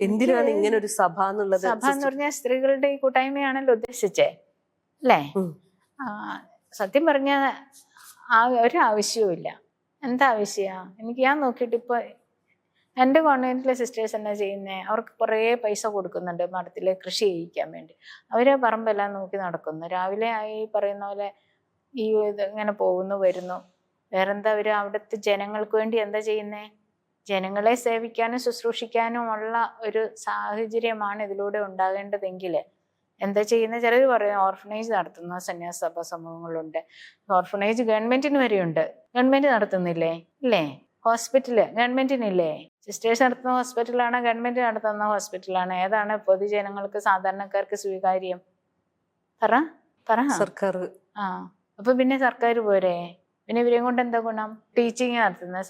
എന്തിനാണ് ഇങ്ങനെ ഒരു സഭ എന്നുള്ളത്? സഭ എന്ന് പറഞ്ഞാൽ സ്ത്രീകളുടെ ഈ കൂട്ടായ്മയാണല്ലോ ഉദ്ദേശിച്ചേ, അല്ലേ? സത്യം പറഞ്ഞ ഒരാവശ്യവും ഇല്ല. എന്താ ആവശ്യമാ? ഞാൻ നോക്കിയിട്ട് ഇപ്പൊ എൻ്റെ കോൺവെന്റിലെ സിസ്റ്റേഴ്സ് എന്നാ ചെയ്യുന്നേ, അവർക്ക് കുറേ പൈസ കൊടുക്കുന്നുണ്ട് മഠത്തിൽ കൃഷി ചെയ്യിക്കാൻ വേണ്ടി. അവരെ പറമ്പെല്ലാം നോക്കി നടക്കുന്നു. രാവിലെ ആയി പറയുന്ന പോലെ ഈ ഇങ്ങനെ പോകുന്നു വരുന്നു. വേറെന്താ അവർ അവിടുത്തെ ജനങ്ങൾക്ക് വേണ്ടി എന്താ ചെയ്യുന്നേ? ജനങ്ങളെ സേവിക്കാനും ശുശ്രൂഷിക്കാനും ഉള്ള ഒരു സാഹചര്യമാണ് ഇതിലൂടെ ഉണ്ടാകേണ്ടതെങ്കിൽ എന്താ ചെയ്യുന്നത്? ചിലർ പറയും ഓർഫനേജ് നടത്തുന്ന സന്യാസ സഭാ സമൂഹങ്ങളുണ്ട്. ഓർഫനേജ് ഗവൺമെന്റിന് വരെയുണ്ട്. ഗവൺമെന്റ് നടത്തുന്നില്ലേ? ഇല്ലേ? ഹോസ്പിറ്റല് ഗവൺമെന്റിനില്ലേ? സിസ്റ്റേഴ്സ് നടത്തുന്ന ഹോസ്പിറ്റലാണോ ഗവൺമെന്റ് നടത്തുന്ന ഹോസ്പിറ്റലാണ്? ഏതാണ് പൊതുജനങ്ങൾക്ക് സാധാരണക്കാർക്ക് സ്വീകാര്യം? പറ. സർക്കാർ. അപ്പൊ പിന്നെ സർക്കാർ പോരെ? പിന്നെ ഇവരെയും കൊണ്ട് എന്താ ഗുണം? ടീച്ചിങ് നടത്തുന്നത്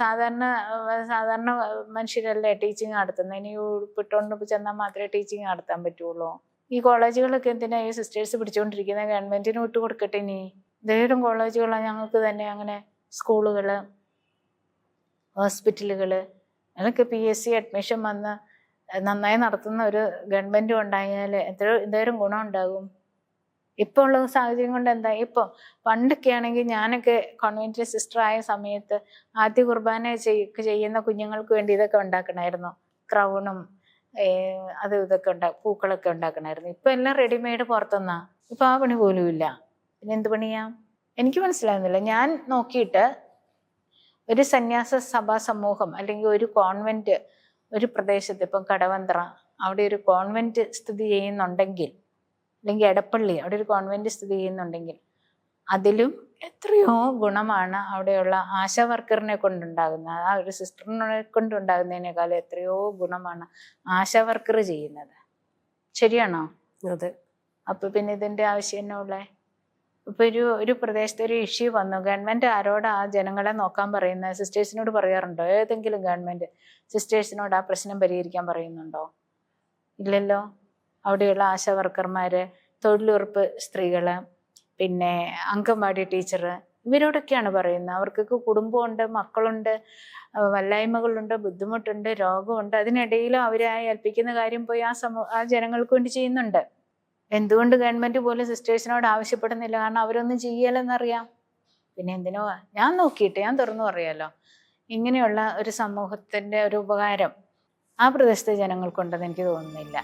സാധാരണ മനുഷ്യരല്ലേ ടീച്ചിങ് നടത്തുന്നത്. ഇനി ഉടുപ്പിട്ടോണ്ട് ചെന്നാൽ മാത്രമേ ടീച്ചിങ് നടത്താൻ പറ്റുള്ളൂ. ഈ കോളേജുകളൊക്കെ എന്തിനാ ഈ സിസ്റ്റേഴ്സ് പിടിച്ചുകൊണ്ടിരിക്കുന്നത്? ഗവൺമെന്റിന് വിട്ടു കൊടുക്കട്ടെ. ഇനി ധൈര്യം കോളേജുകളാണ് ഞങ്ങൾക്ക് തന്നെ, അങ്ങനെ സ്കൂളുകള്, ഹോസ്പിറ്റലുകള്, അതൊക്കെ PSC അഡ്മിഷൻ വന്ന് നന്നായി നടത്തുന്ന ഒരു ഗവൺമെന്റും ഉണ്ടായാൽ എന്തോരം ഗുണം ഉണ്ടാകും. ഇപ്പൊ ഉള്ള സാഹചര്യം കൊണ്ട് എന്താ? ഇപ്പൊ പണ്ടൊക്കെ ആണെങ്കിൽ ഞാനൊക്കെ കോൺവെന്റിലെ സിസ്റ്റർ ആയ സമയത്ത് ആദ്യ കുർബാന ചെയ്യുന്ന കുഞ്ഞുങ്ങൾക്ക് വേണ്ടി ഇതൊക്കെ ഉണ്ടാക്കണമായിരുന്നു. ക്രൗണും അത് ഇതൊക്കെ പൂക്കളൊക്കെ ഉണ്ടാക്കണമായിരുന്നു. ഇപ്പൊ എല്ലാം റെഡിമെയ്ഡ് പുറത്തുനിന്നാ. ഇപ്പൊ ആ പണി പോലും ഇല്ല. പിന്നെ എന്ത് പണിയാ? എനിക്ക് മനസ്സിലാകുന്നില്ല. ഞാൻ നോക്കിയിട്ട് ഒരു സന്യാസ സഭാ സമൂഹം അല്ലെങ്കിൽ ഒരു കോൺവെന്റ് ഒരു പ്രദേശത്ത്, ഇപ്പം കടവന്ത്ര അവിടെ ഒരു കോൺവെന്റ് സ്ഥിതി ചെയ്യുന്നുണ്ടെങ്കിൽ, അല്ലെങ്കിൽ എടപ്പള്ളി അവിടെ ഒരു കോൺവെന്റ് സ്ഥിതി ചെയ്യുന്നുണ്ടെങ്കിൽ, അതിലും എത്രയോ ഗുണമാണ് അവിടെയുള്ള ആശാ വർക്കറിനെ കൊണ്ടുണ്ടാകുന്നത്. ആ ഒരു സിസ്റ്ററിനെ കൊണ്ടുണ്ടാകുന്നതിനേക്കാളും എത്രയോ ഗുണമാണ് ആശാ വർക്കർ ചെയ്യുന്നത്. ശരിയാണോ? അതെ. അപ്പൊ പിന്നെ ഇതിന്റെ ആവശ്യം തന്നെ ഉള്ളേ? ഇപ്പൊ ഒരു പ്രദേശത്ത് ഒരു ഇഷ്യൂ വന്നു. ഗവൺമെന്റ് ആരോട് ആ ജനങ്ങളെ നോക്കാൻ പറയുന്നത്? സിസ്റ്റേഴ്സിനോട് പറയാറുണ്ടോ? ഏതെങ്കിലും ഗവൺമെന്റ് സിസ്റ്റേഴ്സിനോട് ആ പ്രശ്നം പരിഹരിക്കാൻ പറയുന്നുണ്ടോ? ഇല്ലല്ലോ. അവിടെയുള്ള ആശാ വർക്കർമാര്, തൊഴിലുറപ്പ് സ്ത്രീകള്, പിന്നെ അംഗൻവാടി ടീച്ചർ, ഇവരോടൊക്കെയാണ് പറയുന്നത്. അവർക്കൊക്കെ കുടുംബമുണ്ട്, മക്കളുണ്ട്, വല്ലായ്മകളുണ്ട്, ബുദ്ധിമുട്ടുണ്ട്, രോഗമുണ്ട്. അതിനിടയിലും അവരെ ഏൽപ്പിക്കുന്ന കാര്യം പോയി ആ ജനങ്ങൾക്ക് വേണ്ടി ചെയ്യുന്നുണ്ട്. എന്തുകൊണ്ട് ഗവൺമെന്റ് പോലും സിസ്റ്റേഴ്സിനോട് ആവശ്യപ്പെടുന്നില്ല? കാരണം അവരൊന്നും ചെയ്യലെന്നറിയാം. പിന്നെ എന്തിനോ ഞാൻ തുറന്നു പറയാലോ, ഇങ്ങനെയുള്ള ഒരു സമൂഹത്തിന്റെ ഒരു ഉപകാരം ആ പ്രദേശത്തെ ജനങ്ങൾക്കുണ്ടെന്ന് എനിക്ക് തോന്നുന്നില്ല.